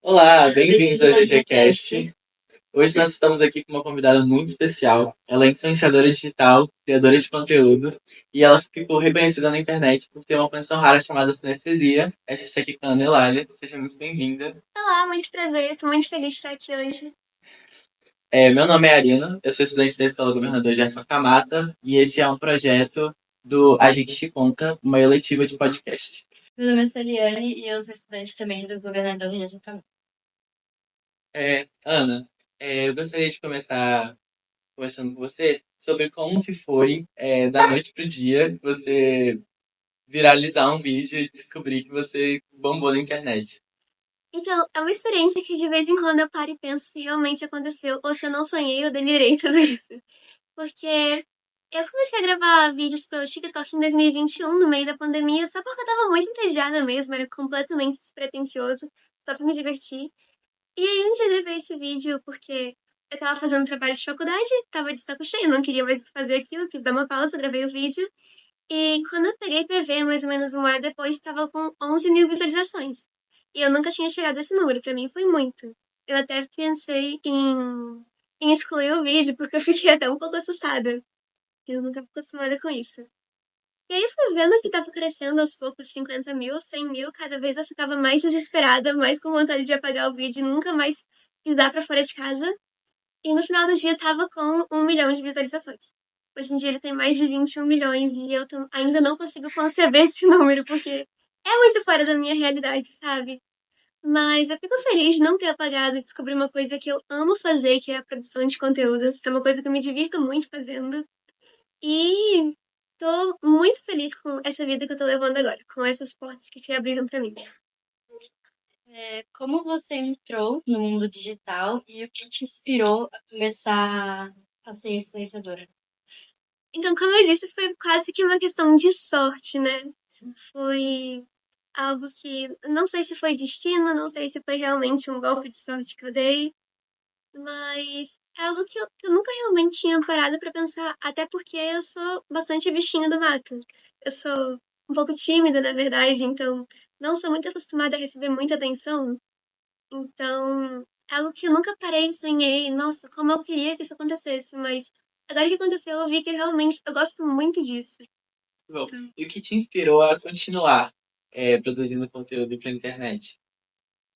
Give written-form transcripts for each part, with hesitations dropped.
Olá, bem-vindos ao GGCast. Hoje nós estamos aqui com uma convidada muito especial. Ela é influenciadora digital, criadora de conteúdo, e ela ficou reconhecida na internet por ter uma condição rara chamada sinestesia. A gente está aqui com a Ana Elália. Seja muito bem-vinda. Olá, muito prazer. Estou muito feliz de estar aqui hoje. Meu nome é Arina, eu sou estudante da Escola Governador Gerson Camata, e esse é um projeto do A Gente Te Conta, uma eletiva de podcast. Meu nome é Saliane e eu sou estudante também do Governador Wilson Campos. Ana, eu gostaria de começar conversando com você sobre como que foi, da noite pro dia, você viralizar um vídeo e descobrir que você bombou na internet. Então, é uma experiência que de vez em quando eu paro e penso se realmente aconteceu ou se eu não sonhei ou delirei tudo isso. Porque eu comecei a gravar vídeos pro TikTok em 2021, no meio da pandemia, só porque eu tava muito entediada mesmo, era completamente despretensioso, só pra me divertir. E aí um dia eu gravei esse vídeo porque eu tava fazendo trabalho de faculdade, tava de saco cheio, não queria mais fazer aquilo, quis dar uma pausa, gravei o vídeo. E quando eu peguei pra ver, mais ou menos uma hora depois, estava com 11 mil visualizações. E eu nunca tinha chegado a esse número, pra mim foi muito. Eu até pensei em excluir o vídeo, porque eu fiquei até um pouco assustada. Eu nunca fui acostumada com isso. E aí eu fui vendo que tava crescendo aos poucos 50 mil, 100 mil, cada vez eu ficava mais desesperada, mais com vontade de apagar o vídeo e nunca mais pisar pra fora de casa. E no final do dia tava com 1 milhão de visualizações. Hoje em dia ele tem mais de 21 milhões e eu ainda não consigo conceber esse número, porque é muito fora da minha realidade, sabe? Mas eu fico feliz de não ter apagado e descobrir uma coisa que eu amo fazer, que é a produção de conteúdo. É uma coisa que eu me divirto muito fazendo. E tô muito feliz com essa vida que eu tô levando agora, com essas portas que se abriram pra mim. Como você entrou no mundo digital e o que te inspirou a começar a ser influenciadora? Então, como eu disse, foi quase que uma questão de sorte, né? Foi algo que não sei se foi destino, não sei se foi realmente um golpe de sorte que eu dei, mas é algo que eu nunca realmente tinha parado pra pensar, até porque eu sou bastante bichinha do mato. Eu sou um pouco tímida, na verdade, então não sou muito acostumada a receber muita atenção. Então, é algo que eu nunca parei e sonhei, nossa, como eu queria que isso acontecesse, mas agora que aconteceu, eu vi que realmente eu gosto muito disso. Bom, e o que te inspirou a continuar, produzindo conteúdo para a internet?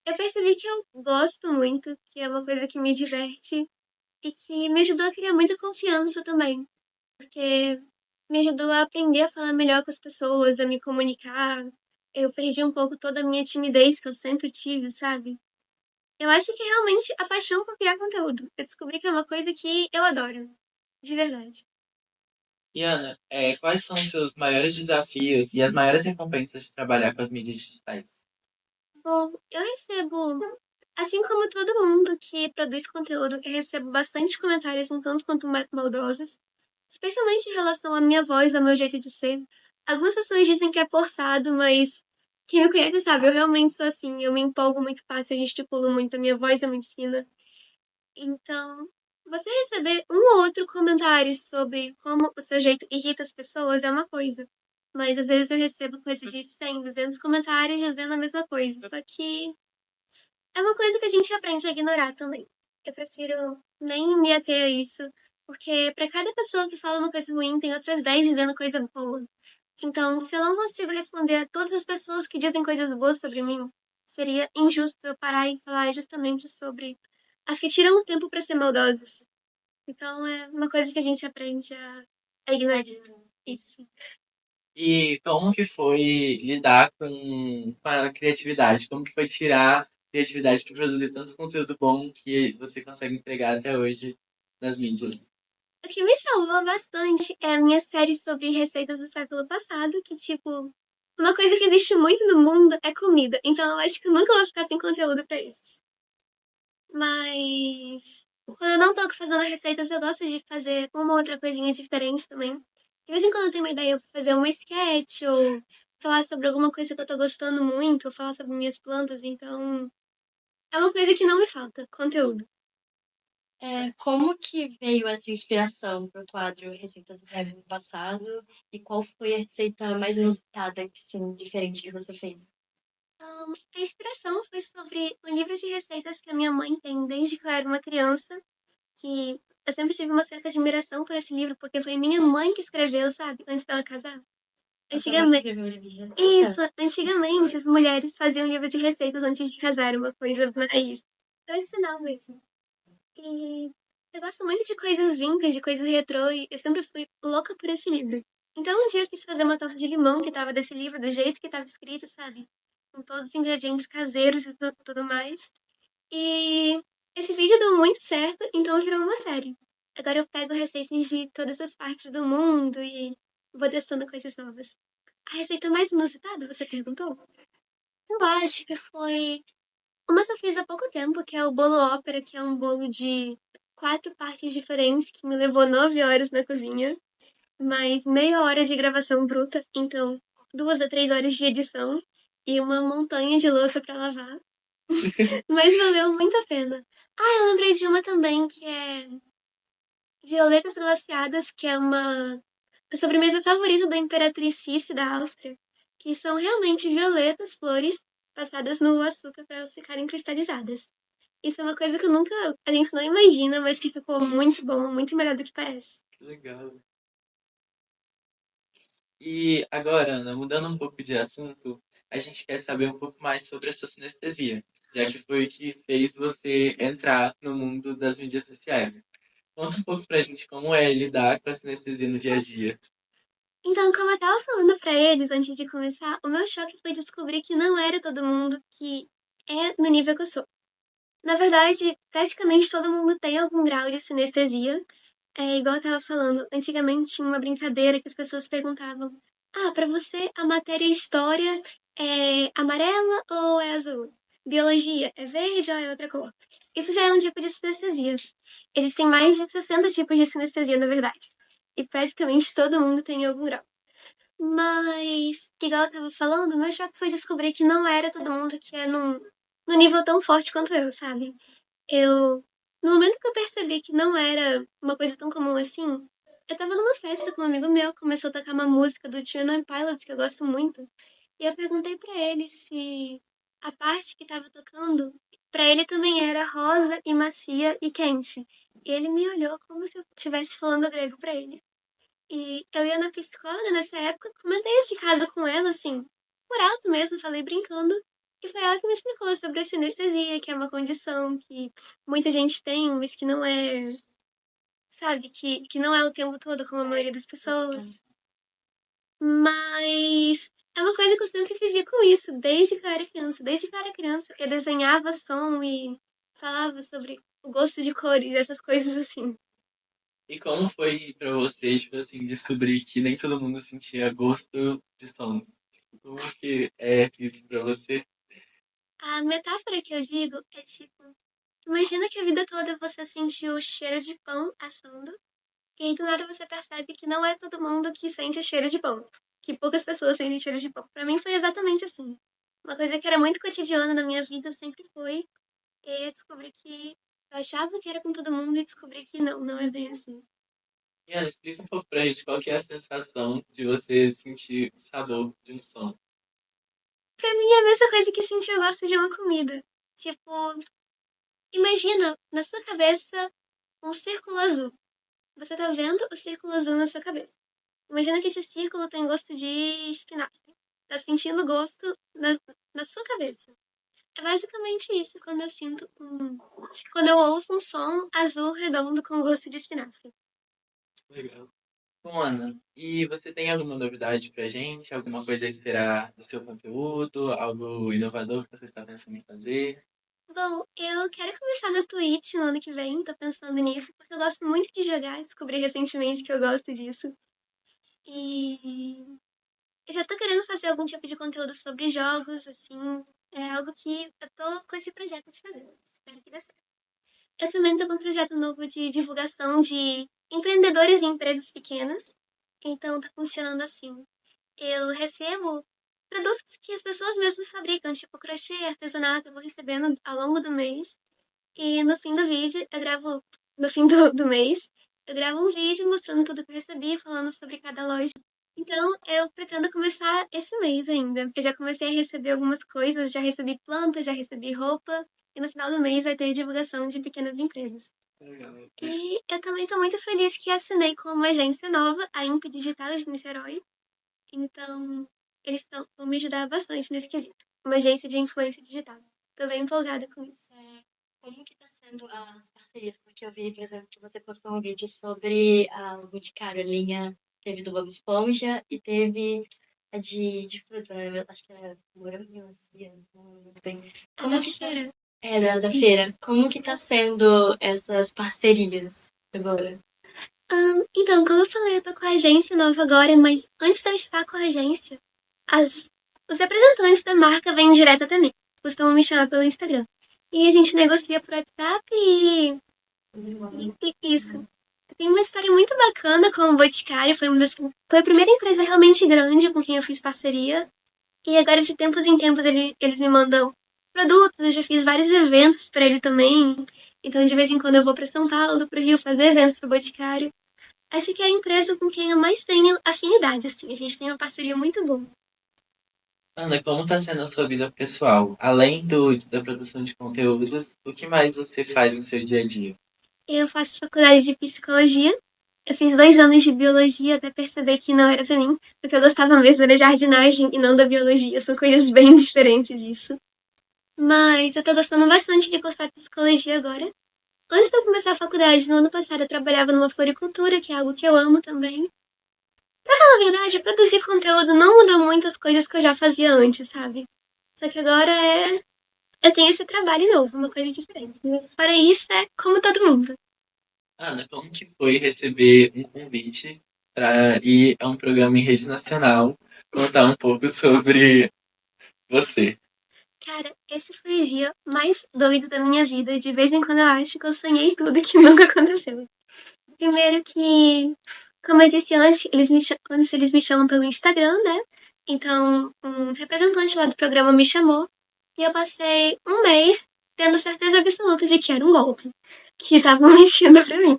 Eu percebi que eu gosto muito, que é uma coisa que me diverte e que me ajudou a criar muita confiança também, porque me ajudou a aprender a falar melhor com as pessoas, a me comunicar. Eu perdi um pouco toda a minha timidez que eu sempre tive, sabe? Eu acho que realmente a paixão por criar conteúdo. Eu descobri que é uma coisa que eu adoro, de verdade. E Ana, quais são os seus maiores desafios e as maiores recompensas de trabalhar com as mídias digitais? Bom, eu recebo, assim como todo mundo que produz conteúdo, eu recebo bastante comentários, um tanto quanto maldosos, especialmente em relação à minha voz, ao meu jeito de ser. Algumas pessoas dizem que é forçado, mas quem me conhece sabe, eu realmente sou assim, eu me empolgo muito fácil, eu gesticulo muito, a minha voz é muito fina. Então, você receber um ou outro comentário sobre como o seu jeito irrita as pessoas é uma coisa. Mas às vezes eu recebo coisa de 100, 200 comentários dizendo a mesma coisa. Só que é uma coisa que a gente aprende a ignorar também. Eu prefiro nem me ater a isso, porque pra cada pessoa que fala uma coisa ruim, tem outras 10 dizendo coisa boa. Então, se eu não consigo responder a todas as pessoas que dizem coisas boas sobre mim, seria injusto eu parar e falar justamente sobre as que tiram o tempo pra ser maldosas. Então, é uma coisa que a gente aprende a ignorar isso. E como que foi lidar com a criatividade? Como que foi tirar criatividade para produzir tanto conteúdo bom que você consegue entregar até hoje nas mídias? O que me salvou bastante é a minha série sobre receitas do século passado, que, tipo, uma coisa que existe muito no mundo é comida. Então eu acho que eu nunca vou ficar sem conteúdo pra isso. Mas quando eu não tô fazendo receitas, eu gosto de fazer uma outra coisinha diferente também. De vez em quando eu tenho uma ideia pra fazer uma sketch ou falar sobre alguma coisa que eu tô gostando muito, ou falar sobre minhas plantas, então é uma coisa que não me falta, conteúdo. Como que veio essa inspiração para o quadro Receitas do Século Passado e qual foi a receita mais inusitada, que, assim, diferente que você fez? A inspiração foi sobre um livro de receitas que a minha mãe tem desde que eu era uma criança, que eu sempre tive uma certa admiração por esse livro, porque foi minha mãe que escreveu, sabe, antes dela casar. Antigamente, isso, antigamente as mulheres faziam livro de receitas antes de casar, uma coisa mais tradicional mesmo. E eu gosto muito de coisas vintage, de coisas retrô, e eu sempre fui louca por esse livro. Então um dia eu quis fazer uma torta de limão que tava desse livro, do jeito que tava escrito, sabe? Com todos os ingredientes caseiros e tudo mais. E esse vídeo deu muito certo, então virou uma série. Agora eu pego receitas de todas as partes do mundo e vou testando coisas novas. A receita mais inusitada, você perguntou? Eu acho que foi uma que eu fiz há pouco tempo, que é o bolo ópera, que é um bolo de 4 partes diferentes, que me levou 9 horas na cozinha, mais meia hora de gravação bruta, então 2 a 3 horas de edição e uma montanha de louça pra lavar. Mas valeu muito a pena. Ah, eu lembrei de uma também, que é Violetas Glaciadas, que é uma a sobremesa favorita da Imperatriz Cici da Áustria, que são realmente violetas, flores, passadas no açúcar para elas ficarem cristalizadas. Isso é uma coisa que a gente não imagina, mas que ficou muito bom, muito melhor do que parece. Que legal. E agora, Ana, mudando um pouco de assunto, a gente quer saber um pouco mais sobre a sua sinestesia, já que foi o que fez você entrar no mundo das mídias sociais. Conta um pouco pra gente como é lidar com a sinestesia no dia a dia. Então, como eu tava falando pra eles antes de começar, o meu choque foi descobrir que não era todo mundo que é no nível que eu sou. Na verdade, praticamente todo mundo tem algum grau de sinestesia. É igual eu tava falando, antigamente tinha uma brincadeira que as pessoas perguntavam: Ah, pra você a matéria história é amarela ou é azul? Biologia é verde ou é outra cor? Isso já é um tipo de sinestesia. Existem mais de 60 tipos de sinestesia, na verdade. E praticamente todo mundo tem algum grau. Mas, igual eu tava falando, meu choque foi descobrir que não era todo mundo que é num nível tão forte quanto eu, sabe? Eu, no momento que eu percebi que não era uma coisa tão comum assim, eu tava numa festa com um amigo meu, começou a tocar uma música do Twenty Nine Pilots que eu gosto muito, e eu perguntei pra ele se a parte que tava tocando, pra ele também era rosa e macia e quente. E ele me olhou como se eu estivesse falando grego pra ele. E eu ia na psicóloga nessa época, comentei esse caso com ela, assim, por alto mesmo, falei brincando. E foi ela que me explicou sobre a sinestesia, que é uma condição que muita gente tem, mas que não é, sabe, que não é o tempo todo, como a maioria das pessoas. Mas é uma coisa que eu sempre vivi com isso, desde que eu era criança. Desde que eu era criança, eu desenhava som e falava sobre o gosto de cores, essas coisas assim. E como foi pra você, tipo assim, descobrir que nem todo mundo sentia gosto de sons? Tipo, como que é isso pra você? A metáfora que eu digo é tipo, imagina que a vida toda você sentiu o cheiro de pão assando, e aí do nada você percebe que não é todo mundo que sente cheiro de pão. Que poucas pessoas sentem cheiro de pão. Pra mim foi exatamente assim. Uma coisa que era muito cotidiana na minha vida sempre foi. E aí eu descobri que eu achava que era com todo mundo e descobri que não, não é bem assim. E Ana, explica um pouco pra gente qual que é a sensação de você sentir o sabor de um som. Pra mim é a mesma coisa que sentir o gosto de uma comida. Tipo, imagina na sua cabeça um círculo azul. Você tá vendo o círculo azul na sua cabeça. Imagina que esse círculo tem gosto de espinafre. Tá sentindo o gosto na sua cabeça. É basicamente isso quando eu sinto quando eu ouço um som azul redondo com gosto de espinafre. Legal. Bom, Ana, e você tem alguma novidade pra gente? Alguma coisa a esperar do seu conteúdo? Algo inovador que você está pensando em fazer? Bom, eu quero começar na Twitch no ano que vem, tô pensando nisso, porque eu gosto muito de jogar, descobri recentemente que eu gosto disso. E eu já tô querendo fazer algum tipo de conteúdo sobre jogos, assim. É algo que eu tô com esse projeto de fazer. Espero que dê certo. Eu também tô com um projeto novo de divulgação de empreendedores e empresas pequenas. Então tá funcionando assim. Eu recebo produtos que as pessoas mesmas fabricam, tipo crochê, artesanato, eu vou recebendo ao longo do mês. E no fim do vídeo, eu gravo. No fim do mês, eu gravo um vídeo mostrando tudo que eu recebi, falando sobre cada loja. Então, eu pretendo começar esse mês ainda. Eu já comecei a receber algumas coisas, já recebi plantas, já recebi roupa. E no final do mês vai ter divulgação de pequenas empresas. E eu também tô muito feliz que assinei com uma agência nova, a Imp Digital de Niterói. Então, vão me ajudar bastante nesse quesito. Uma agência de influência digital. Tô bem empolgada com isso. Como que tá sendo as parcerias? Porque eu vi, por exemplo, que você postou um vídeo sobre o Boticário, a linha teve do Bob Esponja e teve a de fruta, né? Eu acho que era morango e melancia, não lembro bem. Como que tá... feira. Da feira. Como que tá sendo essas parcerias agora? Então, como eu falei, eu tô com a agência nova agora, mas antes de eu estar com a agência, os representantes da marca vêm direto até mim. Costumam me chamar pelo Instagram. E a gente negocia por WhatsApp e isso. Tem uma história muito bacana com o Boticário. Foi a primeira empresa realmente grande com quem eu fiz parceria. E agora, de tempos em tempos, eles me mandam produtos. Eu já fiz vários eventos pra ele também. Então, de vez em quando, eu vou pra São Paulo, pro Rio, fazer eventos pro Boticário. Acho que é a empresa com quem eu mais tenho afinidade, assim. A gente tem uma parceria muito boa. Ana, como tá sendo a sua vida pessoal? Além da produção de conteúdos, o que mais você faz no seu dia a dia? Eu faço faculdade de psicologia. Eu fiz 2 anos de biologia até perceber que não era pra mim. O que eu gostava mesmo era jardinagem e não da biologia. São coisas bem diferentes disso. Mas eu tô gostando bastante de cursar psicologia agora. Antes de eu começar a faculdade, no ano passado, eu trabalhava numa floricultura, que é algo que eu amo também. Na verdade, produzir conteúdo não mudou muitas coisas que eu já fazia antes, sabe? Só que agora eu tenho esse trabalho novo, uma coisa diferente. Mas para isso é como todo mundo. Ana, como que foi receber um convite para ir a um programa em rede nacional contar um pouco sobre você? Cara, esse foi o dia mais doido da minha vida. De vez em quando eu acho que eu sonhei tudo que nunca aconteceu. Primeiro que, como eu disse antes, antes eles me chamam pelo Instagram, né? Então, um representante lá do programa me chamou e eu passei um mês tendo certeza absoluta de que era um golpe, que estavam mentindo pra mim.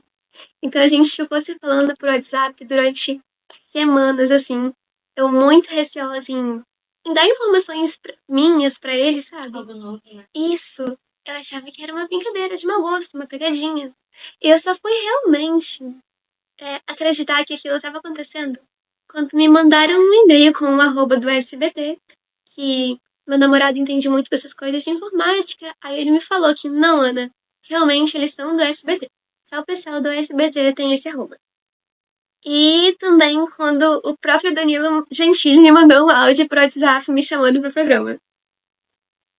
Então a gente ficou se falando por WhatsApp durante semanas, assim. Eu muito receosa em dar informações minhas pra ele, sabe? Algo novo, né? Isso. Eu achava que era uma brincadeira de mau gosto, uma pegadinha. E eu só fui realmente acreditar que aquilo estava acontecendo quando me mandaram um e-mail com o arroba do SBT, que meu namorado entende muito dessas coisas de informática. Aí ele me falou que não, Ana, realmente eles são do SBT. Só o pessoal do SBT tem esse arroba. E também quando o próprio Danilo Gentili me mandou um áudio pro WhatsApp me chamando pro programa.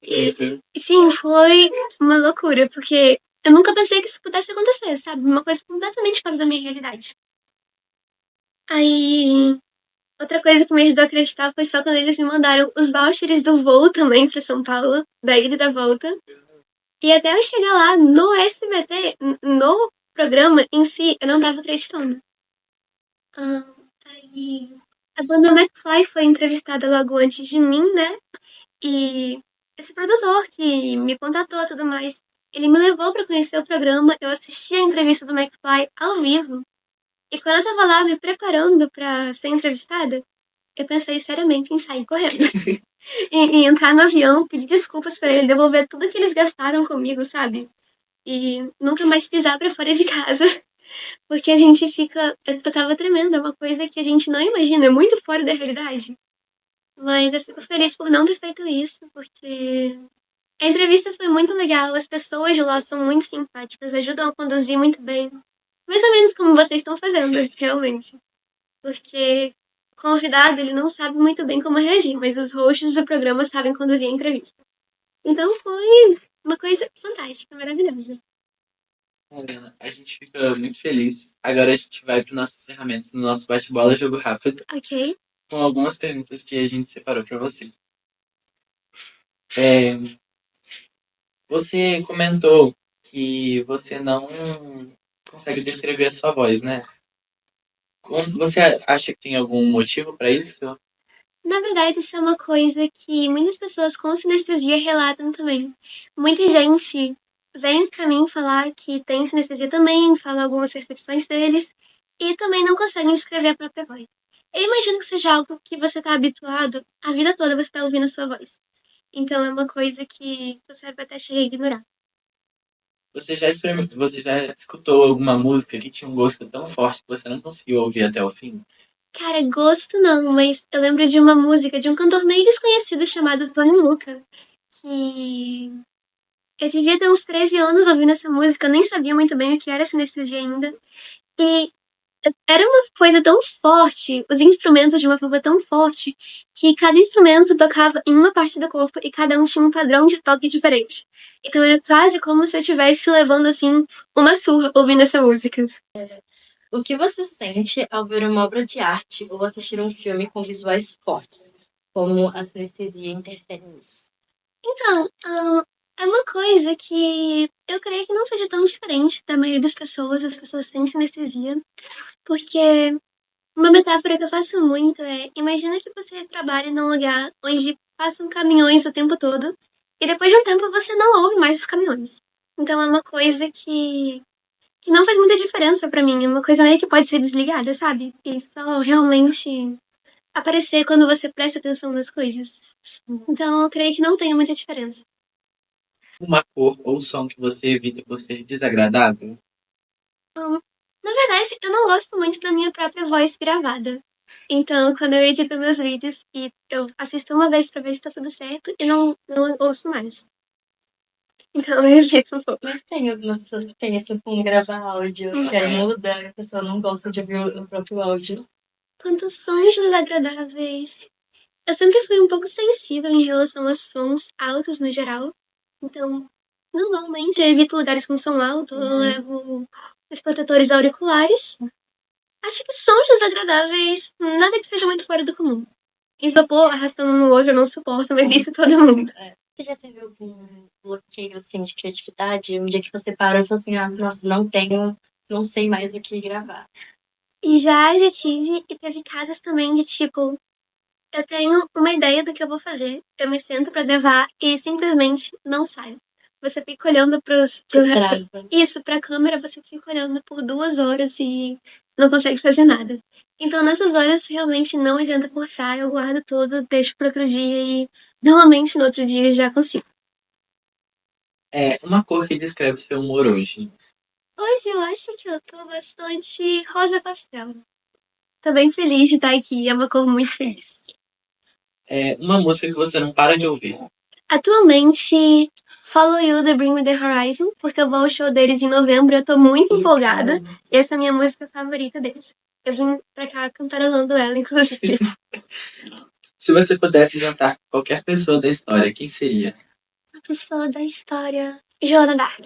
E sim, foi uma loucura, porque eu nunca pensei que isso pudesse acontecer, sabe? Uma coisa completamente fora da minha realidade. Aí, outra coisa que me ajudou a acreditar foi só quando eles me mandaram os vouchers do voo também pra São Paulo, da ida e da volta. E até eu chegar lá no SBT, no programa em si, eu não tava acreditando. Aí, a banda McFly foi entrevistada logo antes de mim, né? E esse produtor que me contatou e tudo mais, ele me levou pra conhecer o programa. Eu assisti a entrevista do McFly ao vivo. E quando eu tava lá me preparando pra ser entrevistada, eu pensei seriamente em sair correndo. Em entrar no avião, pedir desculpas pra ele, devolver tudo que eles gastaram comigo, sabe? E nunca mais pisar pra fora de casa. Porque a gente fica. Eu tava tremendo, é uma coisa que a gente não imagina, é muito fora da realidade. Mas eu fico feliz por não ter feito isso, porque a entrevista foi muito legal, as pessoas de lá são muito simpáticas, ajudam a conduzir muito bem. Mais ou menos como vocês estão fazendo, realmente. Porque o convidado, ele não sabe muito bem como reagir, mas os hosts do programa sabem conduzir a entrevista. Então foi uma coisa fantástica, maravilhosa. Mariana, a gente fica muito feliz. Agora a gente vai para o nosso encerramento, no nosso bate-bola jogo rápido, Ok? com algumas perguntas que a gente separou para você. É, você comentou que você não consegue descrever a sua voz, né? Você acha que tem algum motivo para isso? Na verdade, isso é uma coisa que muitas pessoas com sinestesia relatam também. Muita gente vem pra mim falar que tem sinestesia também, fala algumas percepções deles, e também não conseguem descrever a própria voz. eu imagino que seja algo que você tá habituado, a vida toda você tá ouvindo a sua voz. Então é uma coisa que seu cérebro até chega a ignorar. Você já escutou alguma música que tinha um gosto tão forte que você não conseguiu ouvir até o fim? Cara, gosto não, mas eu lembro de uma música de um cantor meio desconhecido chamado Tony Luca, que eu devia ter uns 13 anos ouvindo essa música, eu nem sabia muito bem o que era sinestesia ainda. E era uma coisa tão forte, os instrumentos de uma forma tão forte, que cada instrumento tocava em uma parte do corpo e cada um tinha um padrão de toque diferente. Então era quase como se eu estivesse levando, assim, uma surra ouvindo essa música. O que você sente ao ver uma obra de arte ou assistir um filme com visuais fortes? Como a sinestesia interfere nisso? Então, é uma coisa que eu creio que não seja tão diferente da maioria das pessoas. As pessoas têm sinestesia, porque uma metáfora que eu faço muito é: imagina que você trabalha num lugar onde passam caminhões o tempo todo e depois de um tempo você não ouve mais os caminhões. Então é uma coisa que não faz muita diferença pra mim. É uma coisa meio que pode ser desligada, sabe? E só realmente aparecer quando você presta atenção nas coisas. Então eu creio que não tem muita diferença. Uma cor ou som que você evita por ser desagradável? Na verdade, eu não gosto muito da minha própria voz gravada. Então, quando eu edito meus vídeos e eu assisto uma vez pra ver se tá tudo certo e não ouço mais. Então, eu evito um pouco. Mas tem algumas pessoas que têm esse com gravar áudio, que aí muda, a pessoa não gosta de ouvir o próprio áudio. Quanto aos sons desagradáveis, eu sempre fui um pouco sensível em relação a sons altos no geral. Então, normalmente eu evito lugares com som alto, eu levo os protetores auriculares. Acho que sons desagradáveis, nada que seja muito fora do comum. Isopor arrastando um no outro eu não suporto, mas isso todo mundo. Você já teve algum bloqueio, assim, de criatividade? Um dia que você parou e falou assim, ah, nossa, não tenho, não sei mais o que gravar. E já tive, e teve casos também de tipo, eu tenho uma ideia do que eu vou fazer, eu me sento pra gravar e simplesmente não saio. Você fica olhando Trava. isso, pra câmera, você fica olhando por 2 horas e não consegue fazer nada. Então nessas horas realmente não adianta forçar, eu guardo tudo, deixo pro outro dia e normalmente no outro dia eu já consigo. É uma cor que descreve seu humor hoje. Hoje eu acho que eu tô bastante rosa pastel. Tô bem feliz de estar aqui, é uma cor muito feliz. É uma música que você não para de ouvir. Atualmente, Follow You, The Bring Me The Horizon, porque eu vou ao show deles em novembro, eu tô muito empolgada. E essa é a minha música favorita deles. Eu vim pra cá cantarolando ela, inclusive. Se você pudesse jantar com qualquer pessoa da história, quem seria? A pessoa da história, Joana Dark.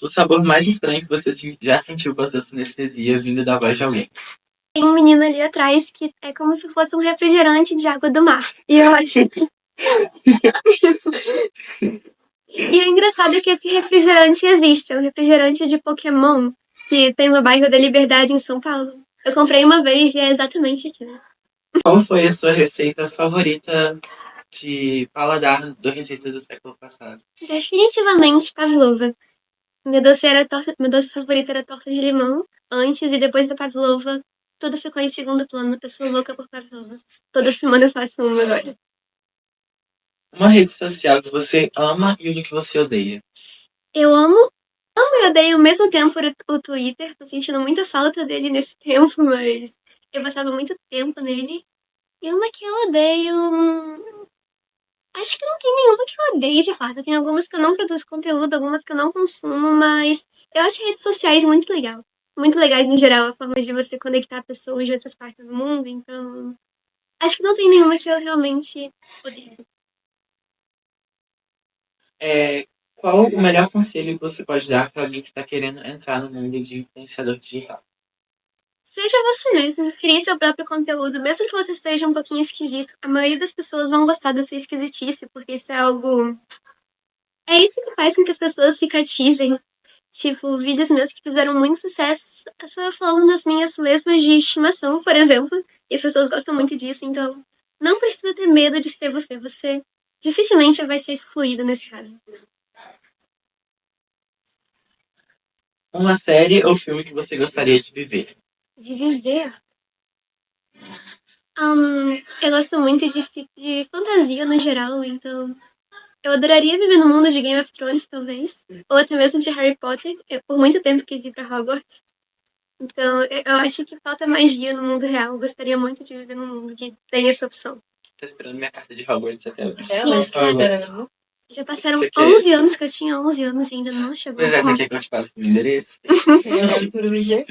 O sabor mais estranho que você já sentiu com a sua sinestesia vindo da voz de alguém. Tem um menino ali atrás que é como se fosse um refrigerante de água do mar. E eu acho que... E o engraçado é que esse refrigerante existe. É um refrigerante de Pokémon que tem no bairro da Liberdade, em São Paulo. Eu comprei uma vez e é exatamente aquilo. Qual foi a sua receita favorita de paladar do Receitas do século passado? Definitivamente pavlova. Meu doce favorito era torta de limão. Antes e depois da pavlova, tudo ficou em segundo plano. Eu sou louca por pavlova. Toda semana eu faço uma agora. Uma rede social que você ama e uma que você odeia. Eu amo e odeio ao mesmo tempo o Twitter. Tô sentindo muita falta dele nesse tempo, mas eu passava muito tempo nele. E uma que eu odeio. Acho que não tem nenhuma que eu odeie de fato. Tem algumas que eu não produzo conteúdo, algumas que eu não consumo, mas eu acho redes sociais muito legal. Muito legais no geral, a forma de você conectar pessoas de outras partes do mundo, então. Acho que não tem nenhuma que eu realmente odeio. Qual o melhor conselho que você pode dar para alguém que está querendo entrar no mundo de influenciador digital? Seja você mesmo, crie seu próprio conteúdo, mesmo que você esteja um pouquinho esquisito. A maioria das pessoas vão gostar da sua esquisitice, porque isso é algo. É isso que faz com que as pessoas se cativem. Tipo, vídeos meus que fizeram muito sucesso, eu só falando das minhas lesmas de estimação, por exemplo. E as pessoas gostam muito disso, então não precisa ter medo de ser você. Você dificilmente vai ser excluído nesse caso. uma série ou filme que você gostaria de viver? De viver. Eu gosto muito de fantasia no geral, então eu adoraria viver no mundo de Game of Thrones, talvez. Ou até mesmo de Harry Potter. Eu por muito tempo quis ir pra Hogwarts. Então eu acho que falta magia no mundo real. Eu gostaria muito de viver num mundo que tem essa opção. Tô esperando minha carta de Hogwarts até hoje. Ela Sim, está Hogwarts. esperando. Já passaram Você quer? 11 anos que eu tinha 11 anos e ainda não chegou. Pois é, você quer que eu te passe o meu endereço? Senhora Coruja.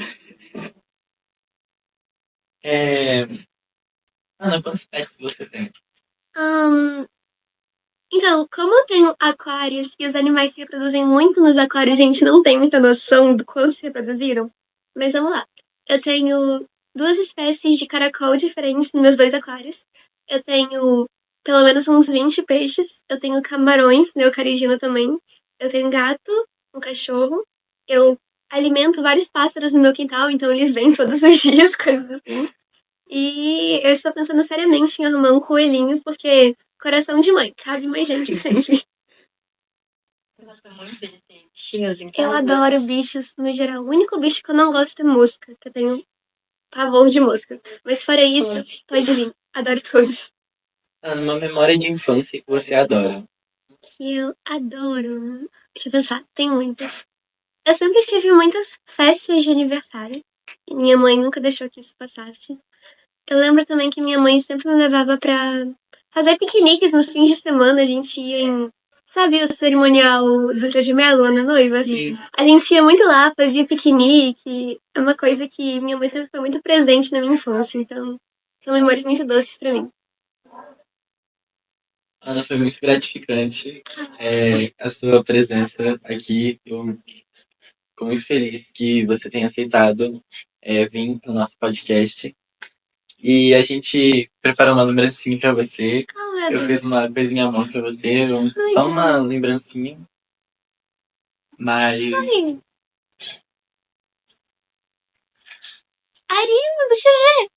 Ana, quantos pets você tem? Então, como eu tenho aquários e os animais se reproduzem muito nos aquários, a gente não tem muita noção do quanto se reproduziram. Mas vamos lá. Eu tenho 2 espécies de caracol diferentes nos meus 2 aquários. Eu tenho pelo menos uns 20 peixes. Eu tenho camarões, neocaridina também. Eu tenho gato, um cachorro. Eu alimento vários pássaros no meu quintal, então eles vêm todos os dias, coisas assim. E eu estou pensando seriamente em arrumar um coelhinho, porque coração de mãe, cabe mais gente sempre. Você gosta muito de ter bichinhos em Eu casa? adoro bichos no geral. O único bicho que eu não gosto é mosca, que eu tenho pavor de mosca. Mas fora isso, Assim. pode vir. Adoro todos. Ana, uma memória de infância que você adora. Que eu adoro. Deixa eu pensar, tem muitas. Eu sempre tive muitas festas de aniversário. E minha mãe nunca deixou que isso passasse. Eu lembro também que minha mãe sempre me levava pra fazer piqueniques nos fins de semana. A gente ia em. Sabe o cerimonial do Traje de Melo, Ana Noiva? Sim. A gente ia muito lá, fazia piquenique. É uma coisa que minha mãe sempre foi muito presente na minha infância. Então, são memórias muito doces pra mim. Ana, foi muito gratificante a sua presença aqui. Eu fico muito feliz que você tenha aceitado vir para o nosso podcast. E a gente preparou uma lembrancinha para você. Oh, meu Eu Deus. fiz uma coisinha à mão para você, só uma lembrancinha. Mas Ai. Arina, deixa eu ver.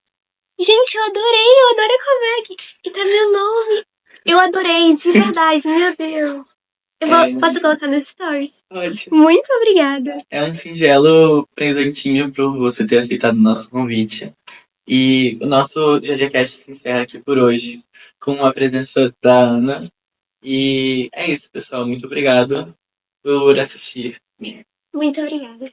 Gente, eu adoro a Comeg. E tá meu nome. Eu adorei, de verdade, meu Deus. Posso colocar nos stories? ótimo. Muito obrigada. É um singelo presentinho por você ter aceitado o nosso convite. E o nosso GGCast se encerra aqui por hoje com a presença da Ana. E é isso, pessoal. Muito obrigado por assistir. Muito obrigada.